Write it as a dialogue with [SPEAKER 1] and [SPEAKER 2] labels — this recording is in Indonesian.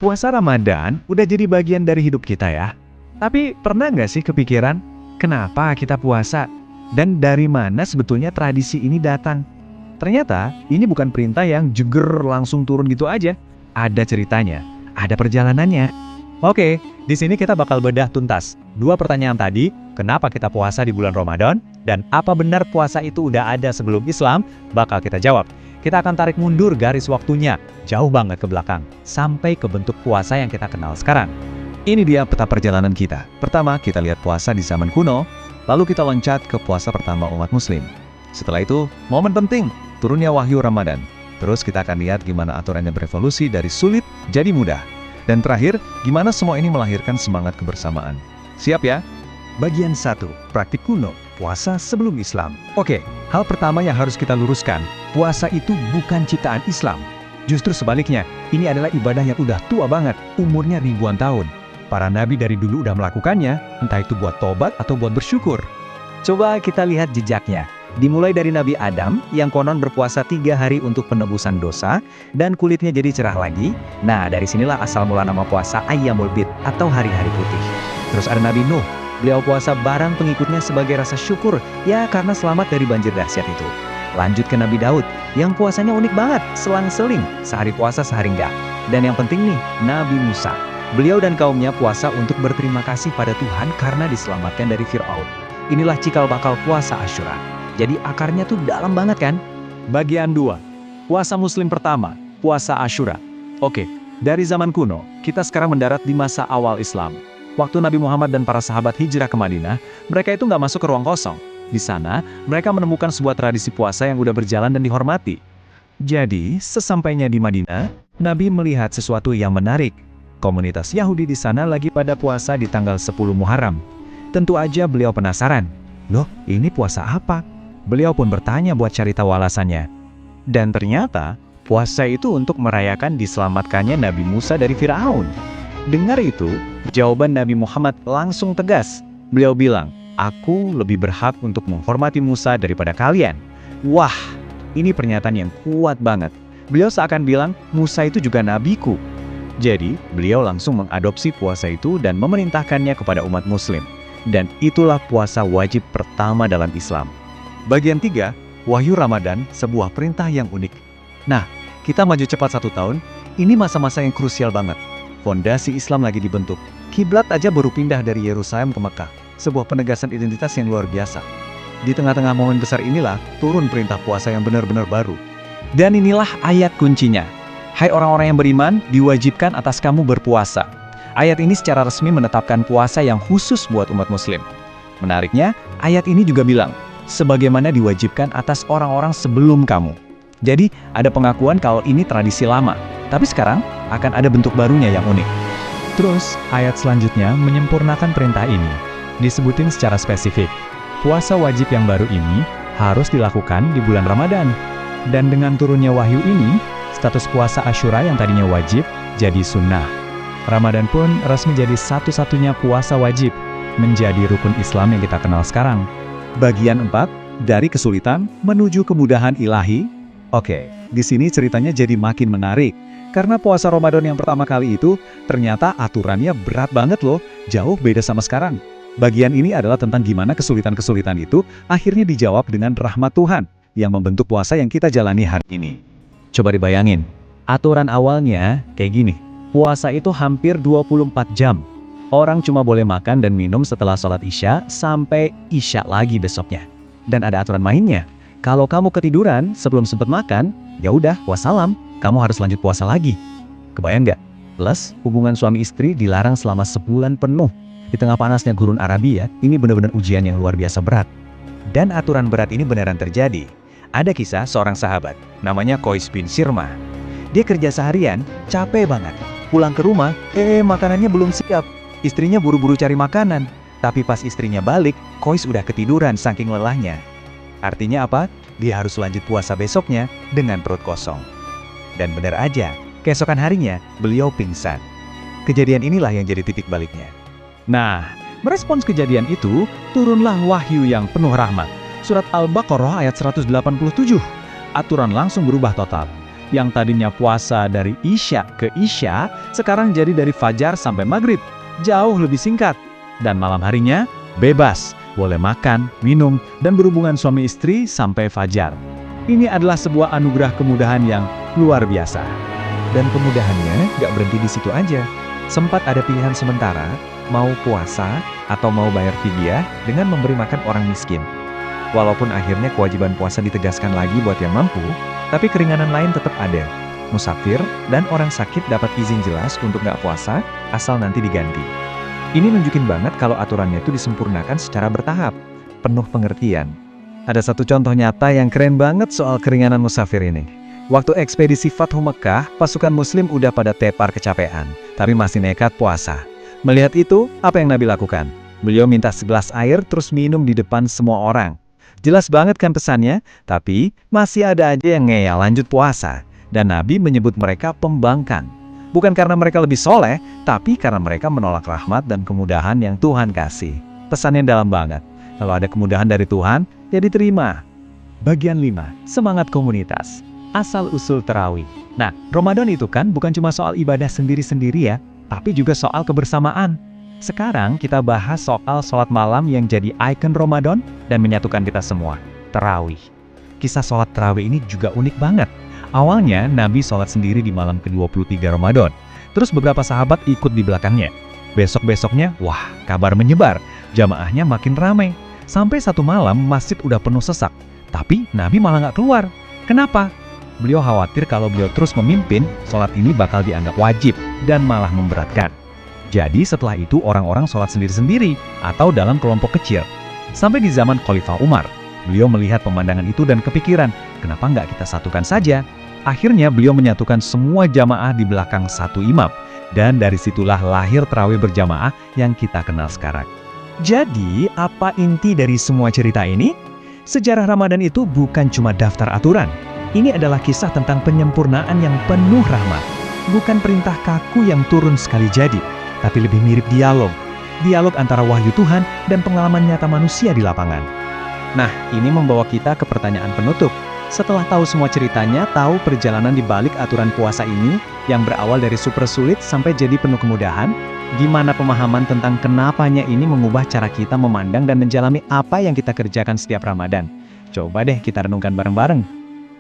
[SPEAKER 1] Puasa Ramadan udah jadi bagian dari hidup kita ya. Tapi pernah nggak sih kepikiran, kenapa kita puasa? Dan dari mana sebetulnya tradisi ini datang? Ternyata ini bukan perintah yang jeger langsung turun gitu aja. Ada ceritanya, ada perjalanannya. Oke, di sini kita bakal bedah tuntas. Dua pertanyaan tadi, kenapa kita puasa di bulan Ramadan? Dan apa benar puasa itu udah ada sebelum Islam? Bakal kita jawab. Kita akan tarik mundur garis waktunya, jauh banget ke belakang, sampai ke bentuk puasa yang kita kenal sekarang. Ini dia peta perjalanan kita. Pertama, kita lihat puasa di zaman kuno, lalu kita loncat ke puasa pertama umat muslim. Setelah itu, momen penting, turunnya wahyu Ramadan. Terus kita akan lihat gimana aturannya berevolusi dari sulit jadi mudah. Dan terakhir, gimana semua ini melahirkan semangat kebersamaan. Siap ya? Bagian 1, praktik kuno, puasa sebelum Islam. Oke, hal pertama yang harus kita luruskan, puasa itu bukan ciptaan Islam. Justru sebaliknya, ini adalah ibadah yang udah tua banget, umurnya ribuan tahun. Para nabi dari dulu udah melakukannya, entah itu buat tobat atau buat bersyukur. Coba kita lihat jejaknya. Dimulai dari Nabi Adam, yang konon berpuasa 3 hari untuk penebusan dosa, dan kulitnya jadi cerah lagi. Nah, dari sinilah asal mula nama puasa Ayyamul Bid, atau hari-hari putih. Terus ada Nabi Nuh, beliau puasa bareng pengikutnya sebagai rasa syukur, ya karena selamat dari banjir dahsyat itu. Lanjut ke Nabi Daud, yang puasanya unik banget, selang-seling, sehari puasa sehari enggak. Dan yang penting nih, Nabi Musa. Beliau dan kaumnya puasa untuk berterima kasih pada Tuhan karena diselamatkan dari Fir'aun. Inilah cikal bakal puasa Asyura. Jadi akarnya tuh dalam banget kan? Bagian 2, puasa muslim pertama, puasa Asyura. Oke, dari zaman kuno, kita sekarang mendarat di masa awal Islam. Waktu Nabi Muhammad dan para sahabat hijrah ke Madinah, mereka itu nggak masuk ke ruang kosong. Di sana, mereka menemukan sebuah tradisi puasa yang udah berjalan dan dihormati. Jadi, sesampainya di Madinah, Nabi melihat sesuatu yang menarik. Komunitas Yahudi di sana lagi pada puasa di tanggal 10 Muharram. Tentu aja beliau penasaran. Loh, ini puasa apa? Beliau pun bertanya buat cari tahu alasannya. Dan ternyata, puasa itu untuk merayakan diselamatkannya Nabi Musa dari Fir'aun. Dengar itu, jawaban Nabi Muhammad langsung tegas. Beliau bilang, "Aku lebih berhak untuk menghormati Musa daripada kalian." Wah, ini pernyataan yang kuat banget. Beliau seakan bilang, Musa itu juga nabiku. Jadi, beliau langsung mengadopsi puasa itu dan memerintahkannya kepada umat muslim. Dan itulah puasa wajib pertama dalam Islam. Bagian 3, Wahyu Ramadan, sebuah perintah yang unik. Nah, kita maju cepat 1 tahun, ini masa-masa yang krusial banget. Fondasi Islam lagi dibentuk. Kiblat aja baru pindah dari Yerusalem ke Mekah. Sebuah penegasan identitas yang luar biasa. Di tengah-tengah momen besar inilah, turun perintah puasa yang benar-benar baru. Dan inilah ayat kuncinya. Hai orang-orang yang beriman, diwajibkan atas kamu berpuasa. Ayat ini secara resmi menetapkan puasa yang khusus buat umat muslim. Menariknya, ayat ini juga bilang, sebagaimana diwajibkan atas orang-orang sebelum kamu. Jadi, ada pengakuan kalau ini tradisi lama, tapi sekarang akan ada bentuk barunya yang unik. Terus, ayat selanjutnya menyempurnakan perintah ini. Disebutin secara spesifik, puasa wajib yang baru ini harus dilakukan di bulan Ramadan. Dan dengan turunnya wahyu ini, status puasa Asyura yang tadinya wajib jadi sunnah. Ramadan pun resmi jadi satu-satunya puasa wajib, menjadi rukun Islam yang kita kenal sekarang. Bagian 4, dari kesulitan menuju kemudahan ilahi. Oke, di sini ceritanya jadi makin menarik. Karena puasa Ramadan yang pertama kali itu, ternyata aturannya berat banget loh, jauh beda sama sekarang. Bagian ini adalah tentang gimana kesulitan-kesulitan itu akhirnya dijawab dengan rahmat Tuhan, yang membentuk puasa yang kita jalani hari ini. Coba dibayangin, aturan awalnya kayak gini, puasa itu hampir 24 jam. Orang cuma boleh makan dan minum setelah sholat Isya sampai Isya lagi besoknya. Dan ada aturan mainnya. Kalau kamu ketiduran sebelum sempat makan, ya udah, wassalam, kamu harus lanjut puasa lagi. Kebayang nggak? Plus, hubungan suami istri dilarang selama sebulan penuh. Di tengah panasnya gurun Arabia, ini benar-benar ujian yang luar biasa berat. Dan aturan berat ini beneran terjadi. Ada kisah seorang sahabat, namanya Qais bin Sirma. Dia kerja seharian, capek banget. Pulang ke rumah, makanannya belum siap. Istrinya buru-buru cari makanan, tapi pas istrinya balik, Qais udah ketiduran saking lelahnya. Artinya apa? Dia harus lanjut puasa besoknya dengan perut kosong. Dan benar aja, keesokan harinya, beliau pingsan. Kejadian inilah yang jadi titik baliknya. Nah, merespons kejadian itu, turunlah wahyu yang penuh rahmat. Surat Al-Baqarah ayat 187. Aturan langsung berubah total.
[SPEAKER 2] Yang tadinya puasa dari Isya ke Isya, sekarang jadi dari Fajar sampai Maghrib. Jauh lebih singkat. Dan malam harinya, bebas. Boleh makan, minum, dan berhubungan suami istri sampai Fajar. Ini adalah sebuah anugerah kemudahan yang luar biasa.
[SPEAKER 1] Dan kemudahannya nggak berhenti di situ aja. Sempat ada pilihan sementara, mau puasa atau mau bayar fidyah dengan memberi makan orang miskin. Walaupun akhirnya kewajiban puasa ditegaskan lagi buat yang mampu, tapi keringanan lain tetap ada. Musafir dan orang sakit dapat izin jelas untuk nggak puasa, asal nanti diganti. Ini nunjukin banget kalau aturannya itu disempurnakan secara bertahap, penuh pengertian. Ada satu contoh nyata yang keren banget soal keringanan musafir ini. Waktu ekspedisi Fathu Mekah, pasukan muslim udah pada tepar kecapean, tapi masih nekat puasa. Melihat itu, apa yang Nabi lakukan? Beliau minta segelas air terus minum di depan semua orang. Jelas banget kan pesannya, tapi masih ada aja yang ngeyel lanjut puasa. Dan Nabi menyebut mereka pembangkang. Bukan karena mereka lebih soleh, tapi karena mereka menolak rahmat dan kemudahan yang Tuhan kasih. Pesannya dalam banget. Kalau ada kemudahan dari Tuhan, ya diterima. Bagian 5. Semangat komunitas. Asal-usul tarawih. Nah, Ramadan itu kan bukan cuma soal ibadah sendiri-sendiri ya, tapi juga soal kebersamaan. Sekarang kita bahas soal sholat malam yang jadi ikon Ramadan dan menyatukan kita semua, tarawih. Kisah sholat tarawih ini juga unik banget. Awalnya Nabi sholat sendiri di malam ke-23 Ramadan. Terus beberapa sahabat ikut di belakangnya. Besok-besoknya, wah, kabar menyebar. Jamaahnya makin ramai. Sampai satu malam masjid udah penuh sesak. Tapi Nabi malah nggak keluar. Kenapa? Beliau khawatir kalau beliau terus memimpin, sholat ini bakal dianggap wajib dan malah memberatkan. Jadi setelah itu orang-orang sholat sendiri-sendiri atau dalam kelompok kecil. Sampai di zaman Khalifah Umar, beliau melihat pemandangan itu dan kepikiran, kenapa nggak kita satukan saja? Akhirnya beliau menyatukan semua jamaah di belakang satu imam. Dan dari situlah lahir tarawih berjamaah yang kita kenal sekarang. Jadi, apa inti dari semua cerita ini? Sejarah Ramadan itu bukan cuma daftar aturan. Ini adalah kisah tentang penyempurnaan yang penuh rahmat. Bukan perintah kaku yang turun sekali jadi, tapi lebih mirip dialog. Dialog antara wahyu Tuhan dan pengalaman nyata manusia di lapangan. Nah, ini membawa kita ke pertanyaan penutup. Setelah tahu semua ceritanya, tahu perjalanan di balik aturan puasa ini, yang berawal dari super sulit sampai jadi penuh kemudahan, gimana pemahaman tentang kenapanya ini mengubah cara kita memandang dan menjalani apa yang kita kerjakan setiap Ramadan? Coba deh kita renungkan bareng-bareng.